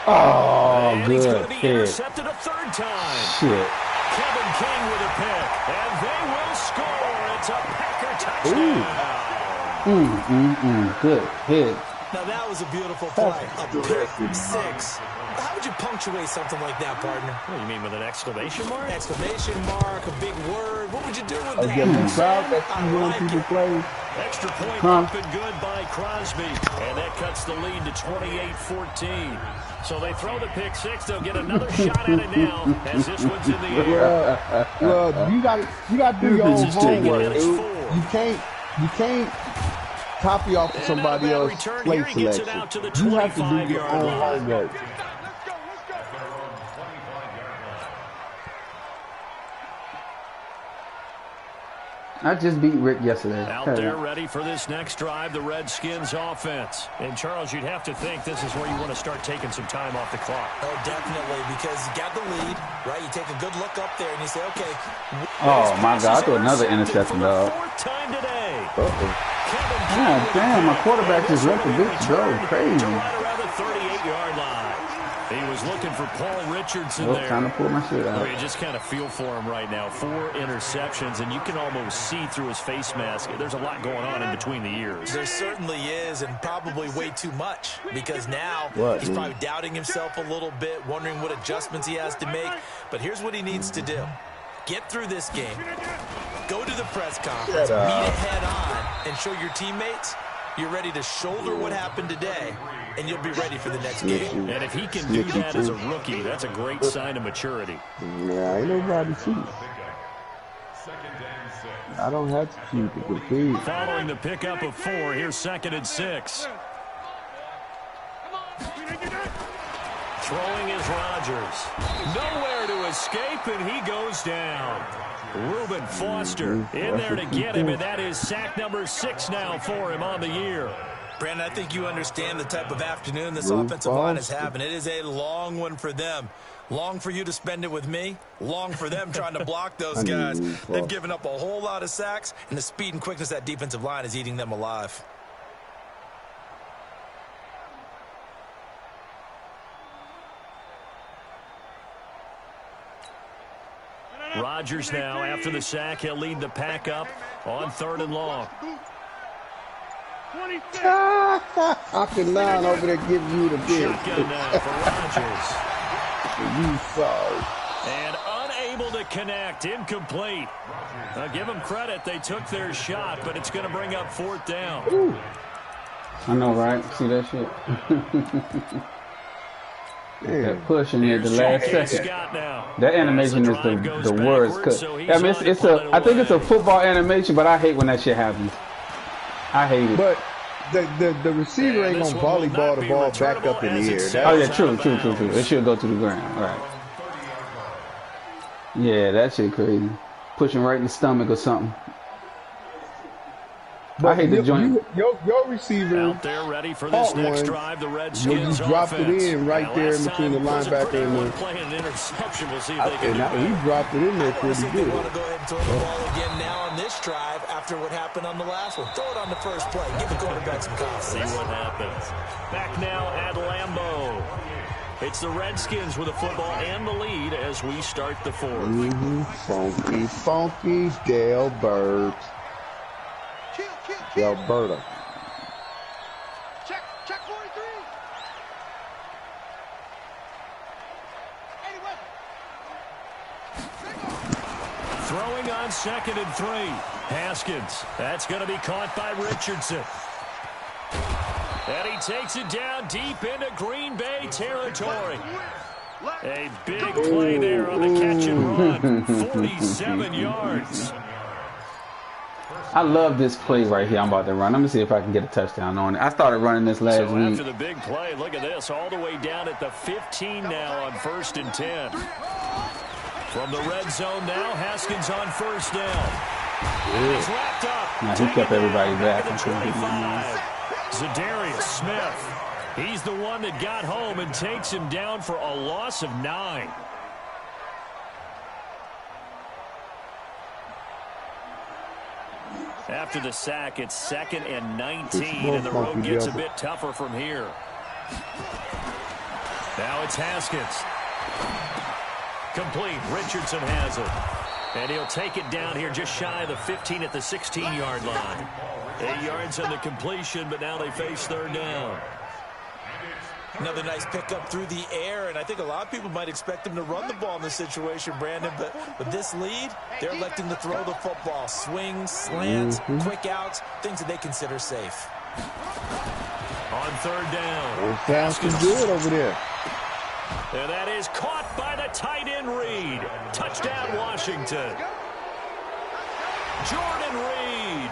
Oh, and good. He's going to be intercepted a third time. Shit. Kevin King with a pick, and they will score. It's a Packer touchdown. Good hit. Now that was a beautiful play. A pick 6. How would you punctuate something like that, partner? What do you mean, with an exclamation mark? Exclamation mark, a big word. What would you do with that? Extra point up and good by Crosby. And that cuts the lead to 28-14. So they throw the pick 6. They'll get another shot at it now as this one's in the air. Well, you got to do your own homework, dude. You can't copy off of somebody else's play selection. You have to do your own homework. I just beat Rick yesterday. Out there ready for this next drive, the Redskins offense. And, Charles, you'd have to think this is where you want to start taking some time off the clock. Oh, definitely, because you got the lead, right? You take a good look up there and you say, okay. Oh, my God. I threw another interception, dog. Fourth time today. God damn, my quarterback just let the bitch go crazy. Right around the 38-yard line. He was looking for Paul Richardson there. Trying to pull my shit out. You just kind of feel for him right now. 4 interceptions, and you can almost see through his face mask. There's a lot going on in between the ears. There certainly is, and probably way too much, because now he's probably doubting himself a little bit, wondering what adjustments he has to make. But here's what he needs to do. Get through this game. Go to the press conference, meet it head on, and show your teammates You're ready to shoulder what happened today, and you'll be ready for the next game. And if he can do that as a rookie, that's a great sign of maturity. Yeah, ain't nobody cheating. I don't have to cheat to compete. Following the pickup of 4, here's 2nd and 6. Throwing is Rodgers. Nowhere to escape, and he goes down. Reuben Foster in there to get him, and that is sack number 6 now for him on the year. Brandon, I think you understand the type of afternoon this offensive line is having. It is a long one for them. Long for you to spend it with me. Long for them trying to block those guys. They've given up a whole lot of sacks, and the speed and quickness of that defensive line is eating them alive. Rodgers now, after the sack, he'll lead the pack up on 3rd and long. Fucking line over there giving you the big. Shotgun now for Rodgers. You sorry. And unable to connect, incomplete. Now give them credit, they took their shot, but it's going to bring up 4th down. Ooh. I know, right? See that shit? That push in here the last second. That animation is the worst. I mean, I think it's a football animation, but I hate when that shit happens. I hate it. But the receiver ain't gonna volleyball the ball back up in the air. Oh yeah, true. It should go to the ground. Right. Yeah, that shit crazy. Pushing right in the stomach or something. But I hate the joint. Your receiver out there ready for this next drive. The Redskins you dropped it in right there in between the linebacker and the. Playing an interception. We'll see if they can. He dropped it in there pretty good. They want to go ahead and throw the ball again now on this drive after what happened on the last one. Throw it on the first play. Give the quarterback some confidence. See what happens. Back now at Lambeau. It's the Redskins with the football and the lead as we start the 4th. Funky Delbert. Alberta. Check 43. Throwing on 2nd and 3. Haskins. That's going to be caught by Richardson. And he takes it down deep into Green Bay territory. A big play there on the catch and run. 47 yards. I love this play right here I'm about to run. Let me see if I can get a touchdown on it. I started running this last week. After the big play, look at this. All the way down at the 15 now on 1st and 10. From the red zone now, Haskins on 1st down. He's wrapped up. Now he kept everybody back. Zadarius Smith. He's the one that got home and takes him down for a loss of 9. After the sack, it's 2nd and 19, and the road gets a bit tougher from here. Now it's Haskins. Complete. Richardson has it. And he'll take it down here just shy of the 15 at the 16-yard line. 8 yards on the completion, but now they face 3rd down. Another nice pickup through the air, and I think a lot of people might expect them to run the ball in this situation, Brandon, but with this lead, they're electing to throw the football. Swings, slants, quick outs, things that they consider safe. On 3rd down. Fast and good over there. And that is caught by the tight end Reed. Touchdown, Washington. Jordan Reed,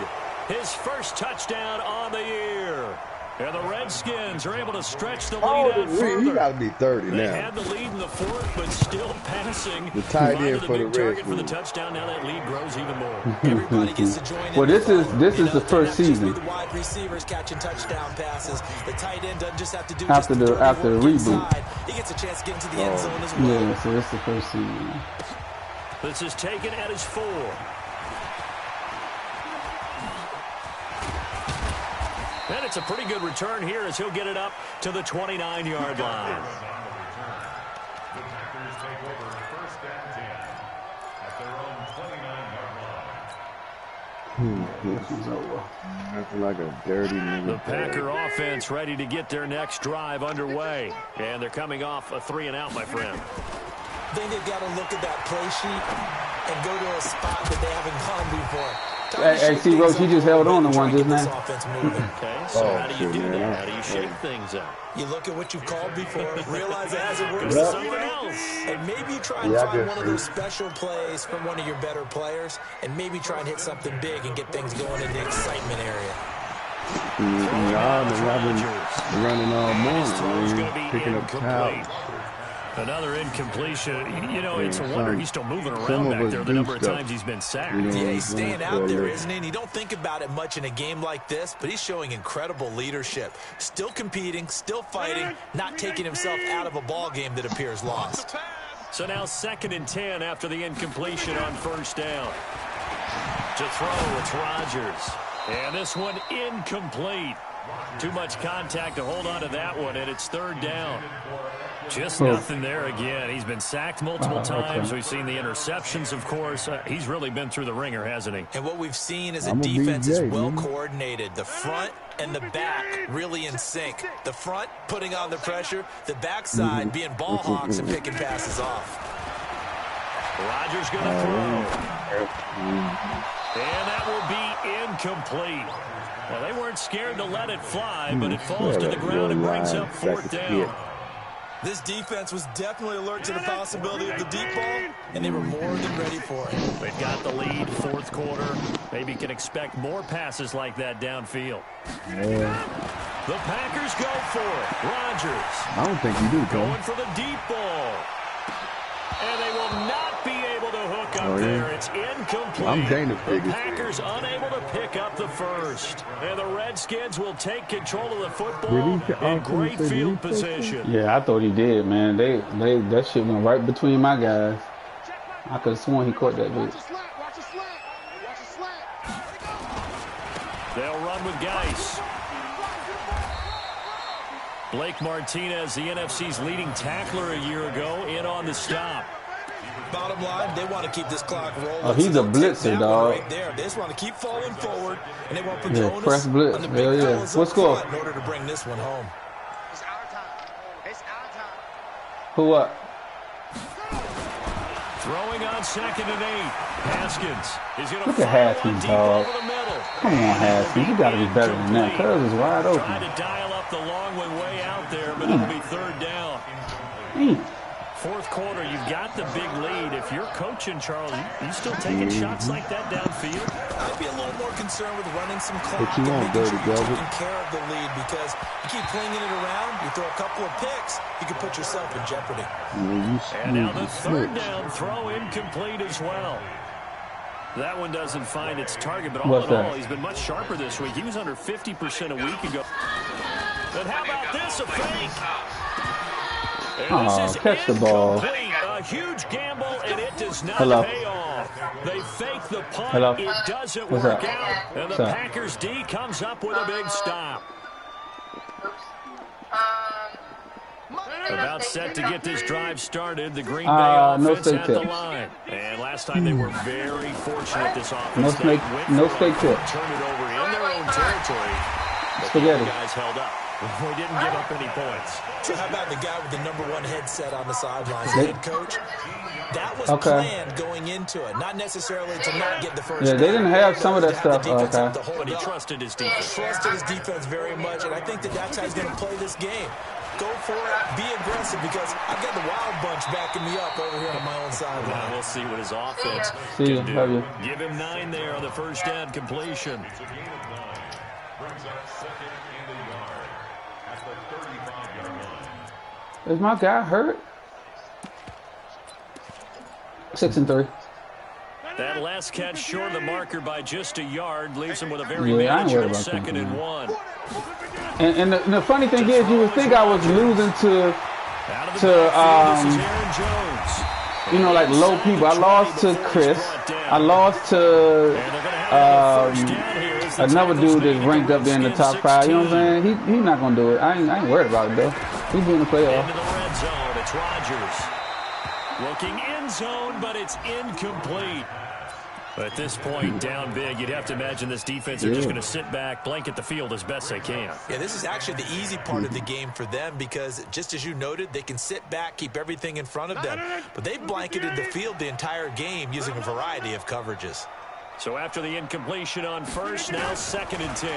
his first touchdown on the year. And the Redskins are able to stretch the lead out further. He got to be 30 now. They had the lead in the 4th, but still passing. The tight end for the Redskins. For the touchdown, now that lead grows even more. Everybody gets to join in. Well, this is the first season. The wide receivers catching touchdown passes. The tight end doesn't just have to do after the reboot. He gets a chance to get into the end zone as well. Yeah, so this is the first season. This is taken at his 4. And it's a pretty good return here as he'll get it up to the 29-yard line. The Packers take over 1st and 10 at their own 29-yard line. This is over. Acting like a dirty nigga. The Packer offense ready to get their next drive underway. And they're coming off a 3-and-out, my friend. I think they've got to look at that play sheet and go to a spot that they haven't gone before. Hey, see, Roach, he just held on to one just now. Okay, so how do you do that? How do you shake things up? You look at what you've called before, realize it hasn't worked for something else. And maybe you try and find one of those special plays from one of your better players, and maybe try and hit something big and get things going in the excitement area. Y'all been running all morning, picking up towels. Another incompletion. You know, it's a wonder he's still moving around back there the number of times he's been sacked. Yeah, he's staying out there, isn't he? And you don't think about it much in a game like this, but he's showing incredible leadership. Still competing, still fighting, not taking himself out of a ball game that appears lost. So now 2nd and 10 after the incompletion on 1st down. To throw, it's Rodgers. And this one incomplete. Too much contact to hold on to that one, and it's 3rd down. Just nothing there again. He's been sacked multiple times. Okay. We've seen the interceptions, of course. He's really been through the ringer, hasn't he? And what we've seen is a defense is well coordinated. The front and the back really in sync. The front putting on the pressure. The backside being ball hawks and picking passes off. Rodgers going to throw. And that will be incomplete. Well, they weren't scared to let it fly, but it falls to the ground and brings up 4th down. This defense was definitely alert to the possibility of the deep ball, and they were more than ready for it. They've got the lead, 4th quarter. Maybe can expect more passes like that downfield. Yeah. The Packers go for it. Rodgers. I don't think you do, going for the deep ball. And they will not be able to hook up there. It's incomplete. The Packers unable to pick up the first. And the Redskins will take control of the football in great field position. Yeah, I thought he did, man. That shit went right between my guys. I could have sworn he caught that bitch. They'll run with Geis. Blake Martinez, the NFC's leading tackler a year ago, in on the stop. Bottom line, they want to keep this clock rolling. Oh, he's a blitzer, dog. Right there. They just want to keep falling forward, and they want to put the onus press blitz. on the big fellas What score? in order to bring this one home. It's our time. It's our time. Who up? Throwing on 2nd and 8. Haskins is going to look at Haskins, dog. Come on, Haskins. You got to be better than that. Cuz is wide open. Trying to dial up the long way out there, but it'll be 3rd down. 4th quarter, you've got the big lead. If you're coaching, Charles, you still taking shots like that downfield? I'd be a little more concerned with running some clock and making sure you're taking care of the lead, because you keep flinging it around, you throw a couple of picks, you can put yourself in jeopardy. And now the 3rd down throw incomplete as well. That one doesn't find its target, but all in all, he's been much sharper this week. He was under 50% a week ago. But how about this, a fake? Oh, catch the ball. A huge gamble, and it does not pay off. They fake the punt. It doesn't work out. And the Packers D comes up with a big stop. About set to get this drive started. The Green Bay offense at the line. And last time they were very fortunate this offense. No steak tip. Turn it over in their own territory. But the guys held up. We didn't give up any points. So how about the guy with the #1 headset on the sidelines, the head coach? That was planned going into it, not necessarily to not get the first down. They didn't have some of that stuff. But he trusted his defense. Trusted his defense very much, and I think that's how he's going to play this game. Go for it, be aggressive, because I've got the Wild Bunch backing me up over here on my own sideline. We'll see what his offense can do. Give him 9 there on the first down completion. Is my guy hurt? 6 and 3. That last catch short of the marker by just a yard leaves him with a very manageable 2nd and 1. And the funny thing is, you would think I was losing to you know, like low people. I lost to Chris. I lost to another dude that's ranked up there in the top 5. You know what I'm saying? He's not gonna do it. I ain't worried about it though. He's doing the playoff. Into the red zone. It's Rodgers looking in zone, but it's incomplete. But at this point, down big, you'd have to imagine this defense are just going to sit back, blanket the field as best they can. Yeah, this is actually the easy part of the game for them, because just as you noted, they can sit back, keep everything in front of them. But they blanketed the field the entire game using a variety of coverages. So after the incompletion on first, now 2nd and 10.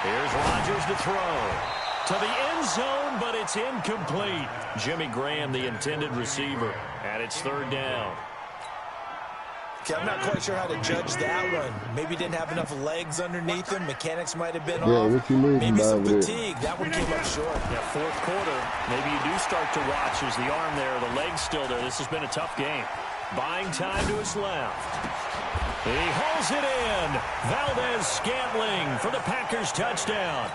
Here's Rodgers to throw. To the end zone, but it's incomplete. Jimmy Graham, the intended receiver, and it's 3rd down. Okay, I'm not quite sure how to judge that one. Maybe didn't have enough legs underneath him. Mechanics might have been off. Maybe some fatigue. That one came up short. Yeah, 4th quarter. Maybe you do start to watch as the arm there, the leg's still there. This has been a tough game. Buying time to his left. He hauls it in. Valdez-Scantling for the Packers touchdown.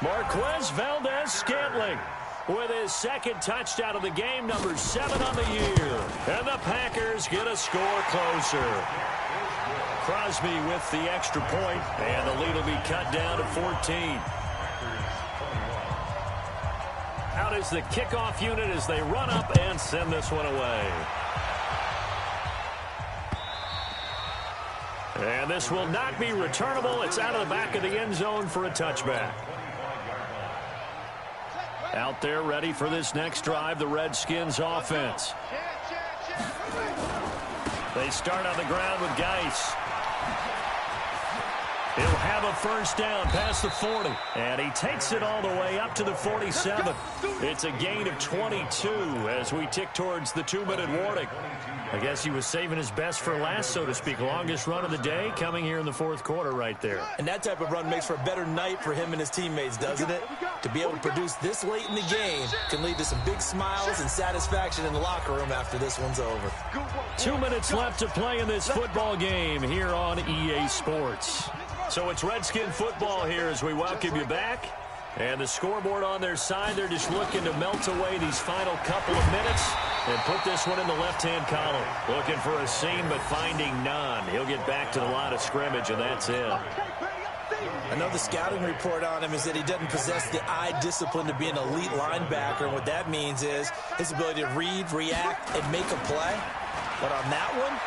Marquez Valdez-Scantling with his 2nd touchdown of the game, number 7 on the year. And the Packers get a score closer. Crosby with the extra point, and the lead will be cut down to 14. Out is the kickoff unit as they run up and send this one away. And this will not be returnable. It's out of the back of the end zone for a touchback. Out there ready for this next drive, the Redskins offense. They start on the ground with Geis. He'll have a 1st down past the 40. And he takes it all the way up to the 47. It's a gain of 22 as we tick towards the 2-minute warning. I guess he was saving his best for last, so to speak. Longest run of the day coming here in the 4th quarter right there. And that type of run makes for a better night for him and his teammates, doesn't it? To be able to produce this late in the game can lead to some big smiles and satisfaction in the locker room after this one's over. 2 minutes left to play in this football game here on EA Sports. So it's Redskin football here as we welcome you back. And the scoreboard on their side, they're just looking to melt away these final couple of minutes and put this one in the left-hand column. Looking for a seam, but finding none. He'll get back to the line of scrimmage, and that's it. I know the scouting report on him is that he doesn't possess the eye discipline to be an elite linebacker. And what that means is his ability to read, react, and make a play. But on that one,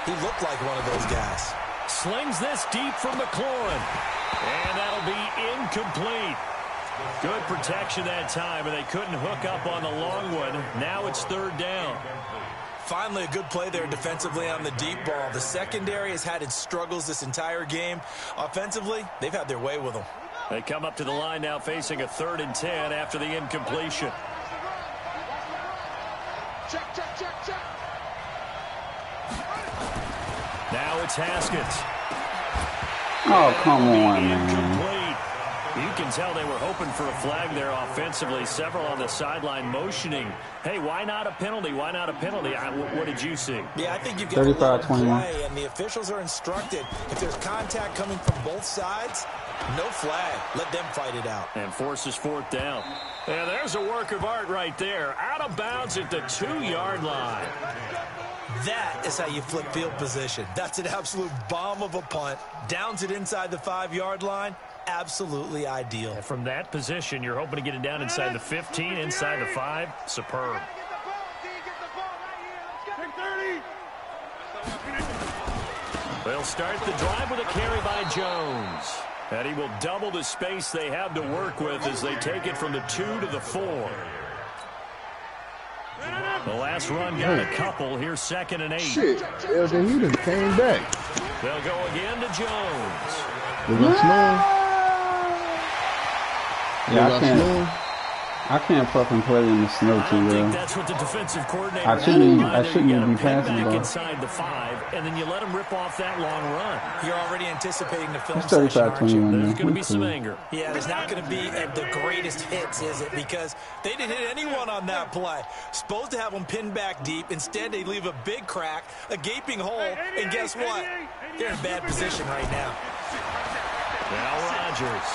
he looked like one of those guys. Slings this deep from McLaurin. And that'll be incomplete. Good protection that time, and they couldn't hook up on the long one. Now it's 3rd down. Finally, a good play there defensively on the deep ball. The secondary has had its struggles this entire game. Offensively, they've had their way with them. They come up to the line now facing a 3rd and 10 after the incompletion. Check. Now it's Haskins. Oh, come on, man. You can tell they were hoping for a flag there offensively. Several on the sideline motioning. Hey, why not a penalty? Why not a penalty? What did you see? Yeah, I think you've got to let them 35-21. play, and the officials are instructed. If there's contact coming from both sides, no flag. Let them fight it out. And forces 4th down. And there's a work of art right there. Out of bounds at the 2-yard line. That is how you flip field position. That's an absolute bomb of a punt. Downs it inside the 5-yard line. Absolutely ideal. From that position, you're hoping to get it down inside the 15, inside the 5. Superb. They'll start the drive with a carry by Jones. And he will double the space they have to work with as they take it from the 2 to the 4. The last run got a couple. Here's 2nd and 8. Shit, Elgin, he just came back. They'll go again to Jones. Was that snow? Yeah, I can't fucking play in the snow too well. I think that's what the defensive coordinator I shouldn't be passing the ball. Inside the 5, and then you let him rip off that long run. You're already anticipating the film It's session, aren't you? 35-21. There's going to be some anger. Yeah, there's not going to be the greatest hits, is it? Because they didn't hit anyone on that play. Supposed to have them pinned back deep. Instead, they leave a big crack, a gaping hole, and guess what? They're in bad position right now. Now Rodgers.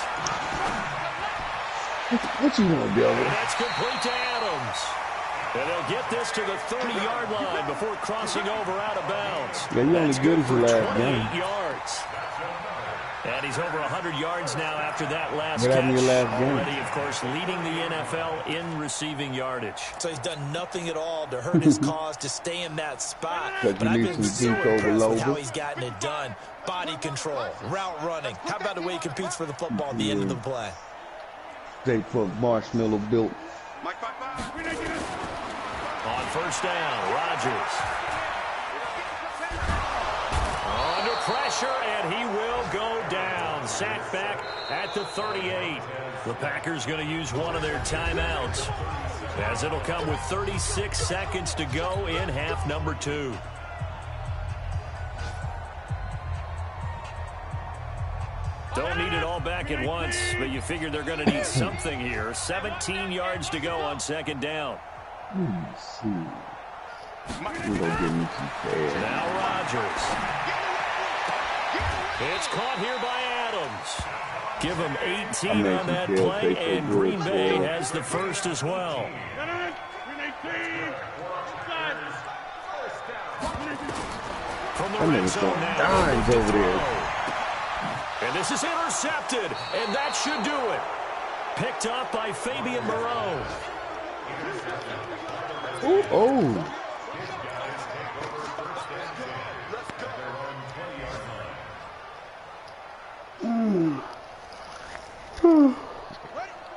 What you want, Delvin? That's complete to Adams. And they'll get this to the 30-yard line before crossing over out of bounds. Yeah, you only good as your last 28 game. yards. And he's over 100 yards now after that last What happened catch. to your last game? Already, of course, leading the NFL in receiving yardage. So he's done nothing at all to hurt his cause to stay in that spot. But But you I've need been some so deep impressed with overload. how he's gotten it done. Body control, route running. How about the way he competes for the football at the end of the play? Take for marshmallow built. On 1st down, Rodgers. go down. Sacked back at the 38. The Packers going to use one of their timeouts, as it'll come with 36 seconds to go in half number 2. Don't need it all back at once, but you figure they're going to need something here. 17 yards to go on second down. Now Rodgers. It's caught here by Adams. Give him 18 on that play, and Green Bay has the first as well. From the red zone now. Over there. And this is intercepted, and that should do it. Picked up by Fabian Moreau. Ooh, oh.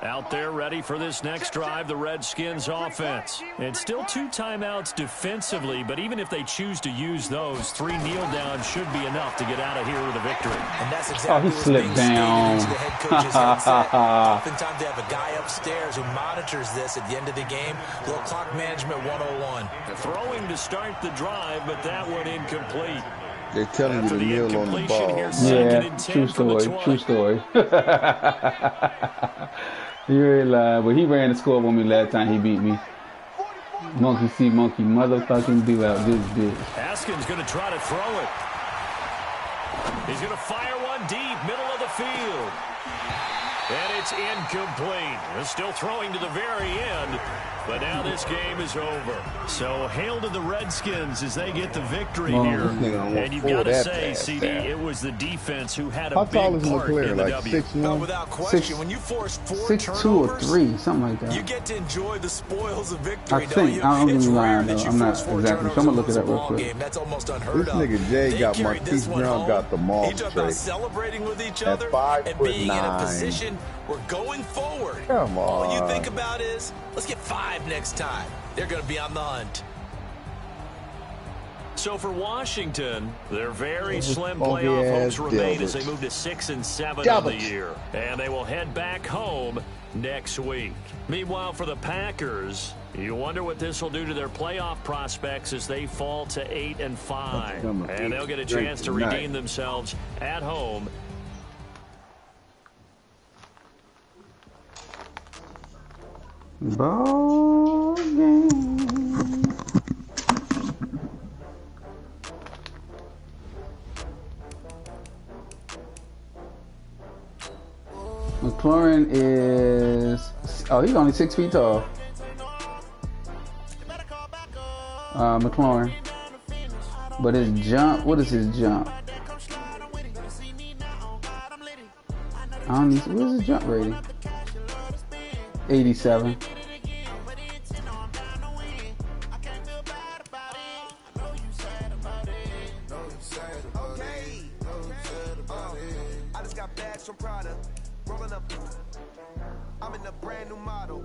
Out there ready for this next drive, the Redskins offense. It's still 2 timeouts defensively, but even if they choose to use those, 3 kneel downs should be enough to get out of here with a victory. And that's exactly he slipped down. The head coach's headset. Oftentimes they have a guy upstairs who monitors this at the end of the game. Little clock management 101. Throwing to start the drive, but that one incomplete. They're telling you to kneel on the ball. Yeah, true story. True story. You ain't lie, but he ran the score on me last time he beat me. Monkey see monkey, motherfucking do out this bitch. Haskins going to try to throw it. He's going to fire one deep, middle of the field. And it's incomplete. They're still throwing to the very end, but now this game is over. So hail to the Redskins as they get the victory here. And you've got to say, CD, it was the defense who had a big part in the W. 6'1"? Without question, when you force 4 6'2" or 3, something like that. You get to enjoy the spoils of victory. I think. I don't even lie, though. I'm not exactly. So I'm going to look it up real quick. That's almost unheard of. This nigga Jay got Marquise Brown got the mall straight. Celebrating with each other and being in a position where going forward, come on. All you think about is, let's get 5 next time. They're going to be on the hunt. So for Washington, their very slim playoff hopes remain as they move to 6-7 on the year. And they will head back home next week. Meanwhile, for the Packers, you wonder what this will do to their playoff prospects as they fall to 8-5. And they'll get a chance to redeem themselves at home. Ball game. McLaurin is, he's only 6 feet tall. McLaurin. But his jump, what is his jump? What's his jump rating? 87. I just got bags from Prada. Rolling up. I'm in a brand new model.